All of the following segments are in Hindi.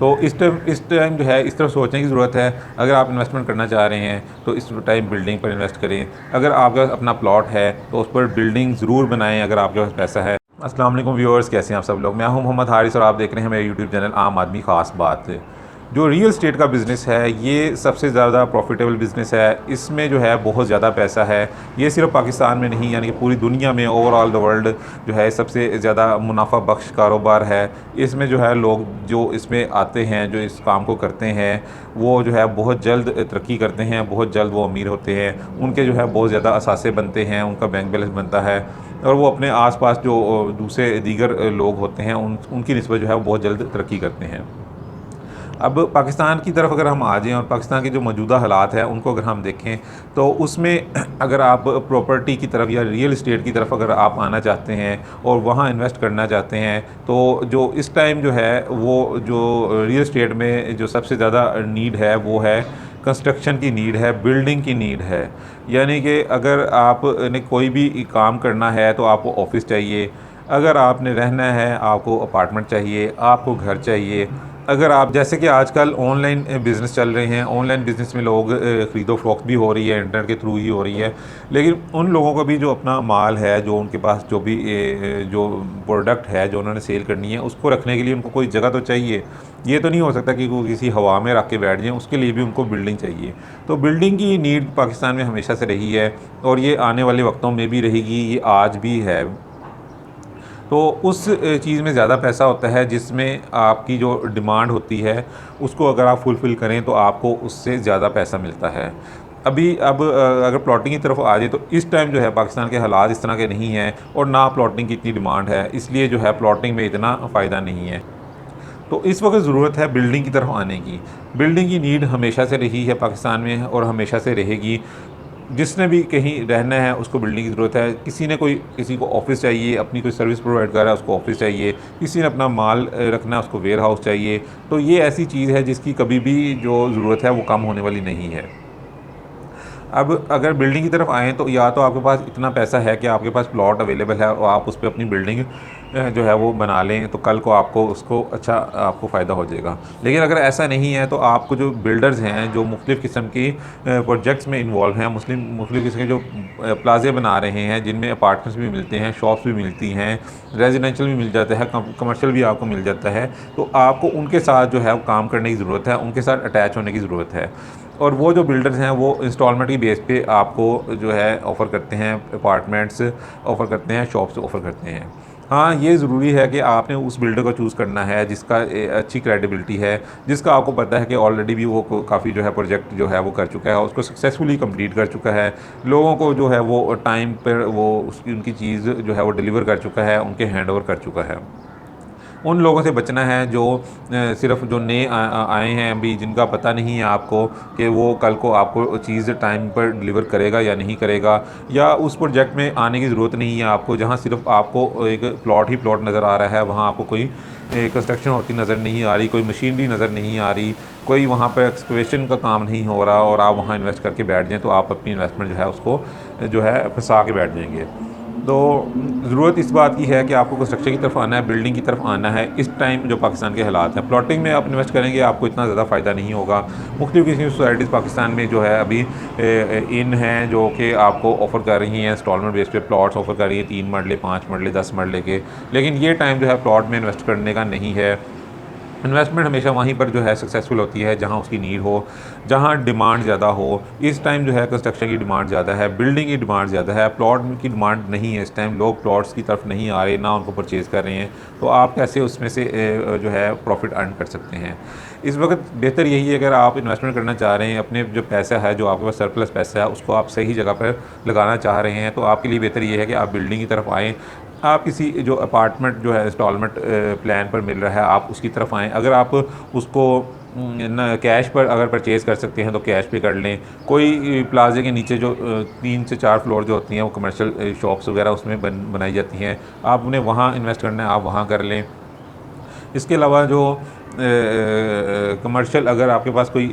तो इस टाइम जो है इस तरफ सोचने की ज़रूरत है। अगर आप इन्वेस्टमेंट करना चाह रहे हैं तो इस टाइम बिल्डिंग पर इन्वेस्ट करें। अगर आपका अपना प्लॉट है तो उस पर बिल्डिंग ज़रूर बनाएं अगर आपके पास पैसा है। अस्सलाम वालेकुम व्यूअर्स, कैसे हैं आप सब लोग। मैं हूं मोहम्मद हारिस और आप देख रहे हैं मेरे यूट्यूब चैनल आम आदमी ख़ास बात। जो रियल स्टेट का बिज़नेस है ये सबसे ज़्यादा प्रॉफिटेबल बिज़नेस है। इसमें जो है बहुत ज़्यादा पैसा है। ये सिर्फ पाकिस्तान में नहीं, यानी कि पूरी दुनिया में, ओवरऑल द वर्ल्ड जो है सबसे ज़्यादा मुनाफा बख्श कारोबार है। इसमें जो है लोग जो इसमें आते हैं, जो इस काम को करते हैं, वो जो है बहुत जल्द तरक्की करते हैं, बहुत जल्द वो अमीर होते हैं। उनके जो है बहुत ज़्यादा असासे बनते हैं, उनका बैंक बैलेंस बनता है और वो अपने आसपास जो दूसरे दीगर लोग होते हैं उनकी निस्बत जो है वो बहुत जल्द तरक्की करते हैं। अब पाकिस्तान की तरफ अगर हम आ जाएँ और पाकिस्तान के जो मौजूदा हालात हैं उनको अगर हम देखें तो उसमें अगर आप प्रॉपर्टी की तरफ या रियल इस्टेट की तरफ अगर आप आना चाहते हैं और वहाँ इन्वेस्ट करना चाहते हैं तो जो इस टाइम जो है वो जो रियल इस्टेट में जो सबसे ज़्यादा नीड है वो है कंस्ट्रक्शन की नीड है, बिल्डिंग की नीड है। यानी कि अगर आपने कोई भी काम करना है तो आपको ऑफ़िस चाहिए, अगर आपने रहना है आपको अपार्टमेंट चाहिए, आपको घर चाहिए। अगर आप जैसे कि आजकल ऑनलाइन बिज़नेस चल रहे हैं, ऑनलाइन बिज़नेस में लोग ख़रीदो फ़रोख्त भी हो रही है, इंटरनेट के थ्रू ही हो रही है। लेकिन उन लोगों का भी जो अपना माल है, जो उनके पास जो भी जो प्रोडक्ट है जो उन्होंने सेल करनी है, उसको रखने के लिए उनको कोई जगह तो चाहिए। ये तो नहीं हो सकता कि वो किसी हवा में रख के बैठ जाएँ, उसके लिए भी उनको बिल्डिंग चाहिए। तो बिल्डिंग की नीड पाकिस्तान में हमेशा से रही है और ये आने वाले वक्तों में भी रहेगी, ये आज भी है। तो उस चीज़ में ज़्यादा पैसा होता है जिसमें आपकी जो डिमांड होती है उसको अगर आप फुलफ़िल करें तो आपको उससे ज़्यादा पैसा मिलता है। अब अगर प्लॉटिंग की तरफ आ जाए तो इस टाइम जो है पाकिस्तान के हालात इस तरह के नहीं हैं और ना प्लॉटिंग की इतनी डिमांड है, इसलिए जो है प्लॉटिंग में इतना फ़ायदा नहीं है। तो इस वक्त ज़रूरत है बिल्डिंग की तरफ आने की। बिल्डिंग की नीड हमेशा से रही है पाकिस्तान में और हमेशा से रहेगी। जिसने भी कहीं रहना है उसको बिल्डिंग की ज़रूरत है। किसी को ऑफ़िस चाहिए, अपनी कोई सर्विस प्रोवाइड कर रहा है उसको ऑफ़िस चाहिए, किसी ने अपना माल रखना है उसको वेयर हाउस चाहिए। तो ये ऐसी चीज़ है जिसकी कभी भी जो ज़रूरत है वो कम होने वाली नहीं है। अब अगर बिल्डिंग की तरफ आएँ तो या तो आपके पास इतना पैसा है कि आपके पास प्लॉट अवेलेबल है और आप उस पे अपनी बिल्डिंग जो है वो बना लें, तो कल को आपको उसको अच्छा आपको फ़ायदा हो जाएगा। लेकिन अगर ऐसा नहीं है तो आपको जो बिल्डर्स हैं जो मुख्तलिफ़ किस्म की प्रोजेक्ट्स में इन्वॉल्व हैं, मुख्तलिफ़ किस्म के जो प्लाज़े बना रहे हैं जिनमें अपार्टमेंट्स भी मिलते हैं, शॉप्स भी मिलती हैं, रेजिडेंशियल भी मिल जाता है, कमर्शियल भी आपको मिल जाता है। तो आपको उनके साथ जो है वो काम करने की ज़रूरत है, उनके साथ अटैच होने की ज़रूरत है। और वो जो बिल्डर्स हैं वो इंस्टॉलमेंट की बेस पे आपको जो है ऑफ़र करते हैं, अपार्टमेंट्स ऑफ़र करते हैं, शॉप्स ऑफ़र करते हैं। हाँ, ये ज़रूरी है कि आपने उस बिल्डर को चूज़ करना है जिसका अच्छी क्रेडिबिलिटी है, जिसका आपको पता है कि ऑलरेडी भी वो काफ़ी जो है प्रोजेक्ट जो है वो कर चुका है, उसको सक्सेसफुली कंप्लीट कर चुका है। लोगों को जो है वो टाइम पर वो उसकी उनकी चीज़ जो है वो डिलीवर कर चुका है, उनके हैंडओवर कर चुका है। उन लोगों से बचना है जो सिर्फ़ जो नए आए हैं अभी, जिनका पता नहीं है आपको कि वो कल को आपको चीज़ टाइम पर डिलीवर करेगा या नहीं करेगा, या उस प्रोजेक्ट में आने की ज़रूरत नहीं है आपको, जहाँ सिर्फ़ आपको एक प्लॉट ही प्लॉट नज़र आ रहा है, वहाँ आपको कोई कंस्ट्रक्शन होती नज़र नहीं आ रही, कोई मशीनरी नज़र नहीं आ रही, कोई वहाँ पर एक्सकवेशन का काम नहीं हो रहा और आप वहाँ इन्वेस्ट करके बैठ जाएँ, तो आप अपनी इन्वेस्टमेंट जो है उसको जो है फँसा के बैठ जाएंगे। तो ज़रूरत इस बात की है कि आपको कंस्ट्रक्शन की तरफ आना है, बिल्डिंग की तरफ आना है। इस टाइम जो पाकिस्तान के हालात हैं, प्लॉटिंग में आप इन्वेस्ट करेंगे आपको इतना ज़्यादा फ़ायदा नहीं होगा। मुख्तलिफ़ किस्म की सोसाइटीज़ पाकिस्तान में जो है अभी इन हैं जो कि आपको ऑफ़र कर रही हैं, इंस्टॉलमेंट बेस पे प्लॉट्स ऑफ़र कर रही हैं, 3 मरले, 5 मरले, 10 मरले के। लेकिन ये टाइम जो है प्लॉट में इन्वेस्ट करने का नहीं है। इन्वेस्टमेंट हमेशा वहीं पर जो है सक्सेसफुल होती है जहाँ उसकी नीड हो, जहाँ डिमांड ज़्यादा हो। इस टाइम जो है कंस्ट्रक्शन की डिमांड ज़्यादा है, बिल्डिंग की डिमांड ज़्यादा है, प्लॉट की डिमांड नहीं है। इस टाइम लोग प्लॉट्स की तरफ नहीं आ रहे, ना उनको परचेज़ कर रहे हैं। तो आप कैसे उसमें से जो है प्रॉफिट अर्न कर सकते हैं। इस वक्त बेहतर यही है, अगर आप इन्वेस्टमेंट करना चाह रहे हैं, अपने जो पैसा है, जो आपके पास सरप्लस पैसा है, उसको आप सही जगह पर लगाना चाह रहे हैं, तो आपके लिए बेहतर ये है कि आप बिल्डिंग की तरफ आएँ। आप किसी जो अपार्टमेंट जो है इंस्टॉलमेंट प्लान पर मिल रहा है, आप उसकी तरफ आएँ। अगर आप उसको न कैश पर अगर परचेज़ कर सकते हैं तो कैश पे कर लें। कोई प्लाज़े के नीचे जो 3 से 4 फ्लोर जो होती हैं वो कमर्शियल शॉप्स वगैरह उसमें बनाई जाती हैं, आपने वहाँ इन्वेस्ट करना है आप वहाँ कर लें। इसके अलावा जो कमर्शियल अगर आपके पास कोई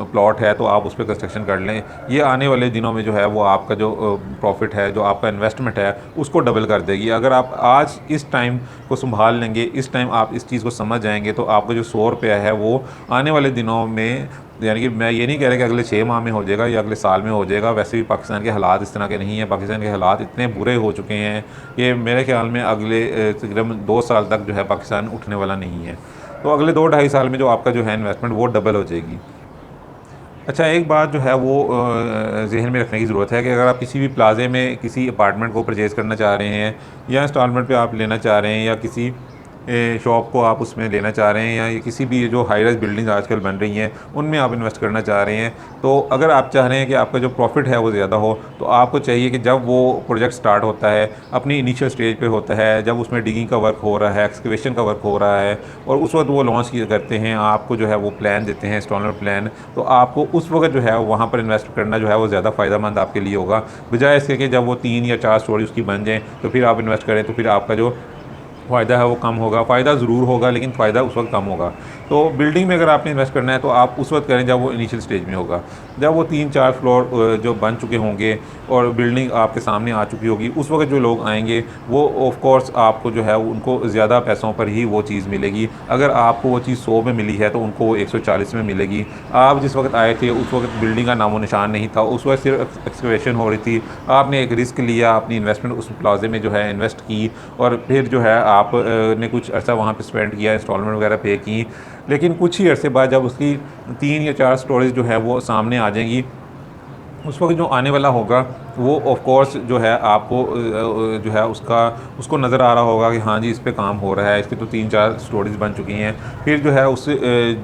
प्लॉट है तो आप उस पर कंस्ट्रक्शन कर लें। ये आने वाले दिनों में जो है वो आपका जो प्रॉफिट है, जो आपका इन्वेस्टमेंट है, उसको डबल कर देगी। अगर आप आज इस टाइम को संभाल लेंगे, इस टाइम आप इस चीज़ को समझ जाएंगे, तो आपका जो 100 रुपया है वो आने वाले दिनों में, यानी कि मैं ये नहीं कह रहा कि अगले 6 माह में हो जाएगा या अगले साल में हो जाएगा। वैसे भी पाकिस्तान के हालात इस तरह के नहीं हैं। पाकिस्तान के हालात इतने बुरे हो चुके हैं कि मेरे ख्याल में अगले तकरीबन 2 साल तक जो है पाकिस्तान उठने वाला नहीं है। तो अगले 2 ढाई साल में जो आपका जो है इन्वेस्टमेंट वो डबल हो जाएगी। अच्छा, एक बात जो है वो ज़हन में रखने की ज़रूरत है कि अगर आप किसी भी प्लाज़े में किसी अपार्टमेंट को परचेज़ करना चाह रहे हैं, या इंस्टॉलमेंट पे आप लेना चाह रहे हैं, या किसी शॉप को आप उसमें लेना चाह रहे हैं, या ये किसी भी जो हाई राइज़ बिल्डिंग्स आजकल बन रही हैं उनमें आप इन्वेस्ट करना चाह रहे हैं, तो अगर आप चाह रहे हैं कि आपका जो प्रॉफिट है वो ज़्यादा हो, तो आपको चाहिए कि जब वो प्रोजेक्ट स्टार्ट होता है, अपनी इनिशियल स्टेज पे होता है, जब उसमें डिगिंग का वर्क हो रहा है, एक्सकवेशन का वर्क हो रहा है, और उस वक्त वो लॉन्च करते हैं, आपको जो है वो प्लान देते हैं, इंस्टॉलमेंट प्लान, तो आपको उस वक्त जो है वहाँ पर इन्वेस्ट करना जो है वो ज़्यादा फ़ायदेमंद आपके लिए होगा, बजाय इसके कि जब वो 3 या 4 स्टोरी उसकी बन जाएँ तो फिर आप इन्वेस्ट करें, तो फिर आपका जो फ़ायदा है वो कम होगा। फ़ायदा ज़रूर होगा, लेकिन फ़ायदा उस वक्त कम होगा। तो बिल्डिंग में अगर आपने इन्वेस्ट करना है तो आप उस वक्त करें जब वो इनिशियल स्टेज में होगा, जब वो 3-4 फ्लोर जो बन चुके होंगे और बिल्डिंग आपके सामने आ चुकी होगी, उस वक्त जो लोग आएंगे वो ऑफ कोर्स आपको जो है उनको ज़्यादा पैसों पर ही वो चीज़ मिलेगी। अगर आपको वो चीज़ 100 में मिली है तो उनको वो 140 में मिलेगी। आप जिस वक्त आए थे उस वक्त बिल्डिंग का नामो निशान नहीं था, उस वक्त सिर्फ एक्सकवेशन हो रही थी। आपने एक रिस्क लिया, अपनी इन्वेस्टमेंट उस प्लाजे में जो है इन्वेस्ट की, और फिर जो है आप ने कुछ अर्सा वहाँ पे स्पेंड किया, इंस्टॉलमेंट वगैरह पे की, लेकिन कुछ ही अरसे बाद जब उसकी 3 या 4 स्टोरेज जो है वो सामने आ जाएंगी, उस वक्त जो आने वाला होगा वो ऑफ कोर्स जो है आपको जो है उसको नज़र आ रहा होगा कि हाँ जी इस पे काम हो रहा है, इसकी तो 3-4 स्टोरीज बन चुकी हैं। फिर जो है उस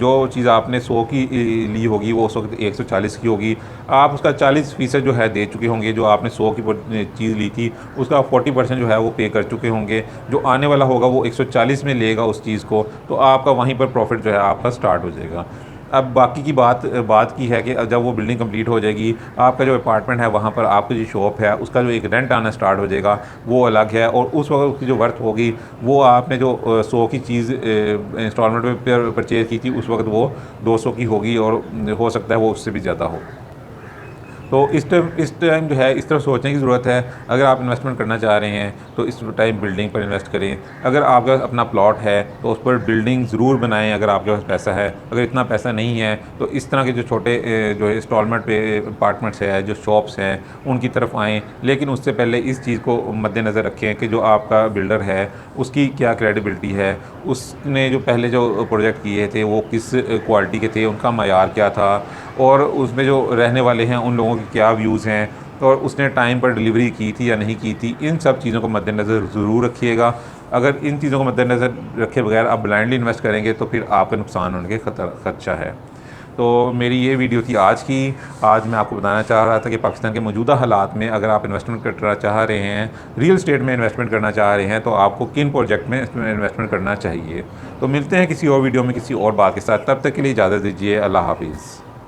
जो चीज़ आपने 100 की ली होगी वो उस वक्त 140 की होगी। आप उसका 40% जो है दे चुके होंगे। जो आपने 100 की चीज़ ली थी उसका 40% जो है वो पे कर चुके होंगे। जो आने वाला होगा वो 140 में लेगा उस चीज़ को, तो आपका वहीं पर प्रॉफिट जो है आपका स्टार्ट हो जाएगा। अब बाकी की बात की है कि जब वो बिल्डिंग कंप्लीट हो जाएगी, आपका जो अपार्टमेंट है वहाँ पर आपकी जो शॉप है उसका जो एक रेंट आना स्टार्ट हो जाएगा वो अलग है, और उस वक्त उसकी जो वर्थ होगी वो आपने जो 100 की चीज़ इंस्टॉलमेंट पर परचेज़ की थी उस वक्त वो 200 की होगी, और हो सकता है वो उससे भी ज़्यादा हो। तो इस टाइम जो है इस तरफ सोचने की ज़रूरत है। अगर आप इन्वेस्टमेंट करना चाह रहे हैं तो इस टाइम बिल्डिंग पर इन्वेस्ट करें। अगर आपका अपना प्लॉट है तो उस पर बिल्डिंग ज़रूर बनाएं अगर आपके पास पैसा है। अगर इतना पैसा नहीं है तो इस तरह के जो छोटे जो है इंस्टॉलमेंट पे अपार्टमेंट्स है, जो शॉप्स हैं, उनकी तरफ आएँ। लेकिन उससे पहले इस चीज़ को मद्देनज़र रखें कि जो आपका बिल्डर है उसकी क्या क्रेडिबिलिटी है, उसने जो पहले जो प्रोजेक्ट किए थे वो किस क्वालिटी के थे, उनका मयार क्या था, और उसमें जो रहने वाले हैं उन लोगों के क्या व्यूज़ हैं, और उसने टाइम पर डिलीवरी की थी या नहीं की थी। इन सब चीज़ों को मद्देनज़र ज़रूर रखिएगा। अगर इन चीज़ों को मद्देनज़र रखे बगैर आप ब्लाइंडली इन्वेस्ट करेंगे तो फिर आपका नुकसान होने के खदशा है। तो मेरी ये वीडियो थी आज की। आज मैं आपको बताना चाह रहा था कि पाकिस्तान के मौजूदा हालात में अगर आप इन्वेस्टमेंट करना चाह रहे हैं, रियल स्टेट में इन्वेस्टमेंट करना चाह रहे हैं, तो आपको किन प्रोजेक्ट में इन्वेस्टमेंट करना चाहिए। तो मिलते हैं किसी और वीडियो में किसी और बात के साथ। तब तक के लिए इजाज़त दीजिए। अल्लाह हाफिज़।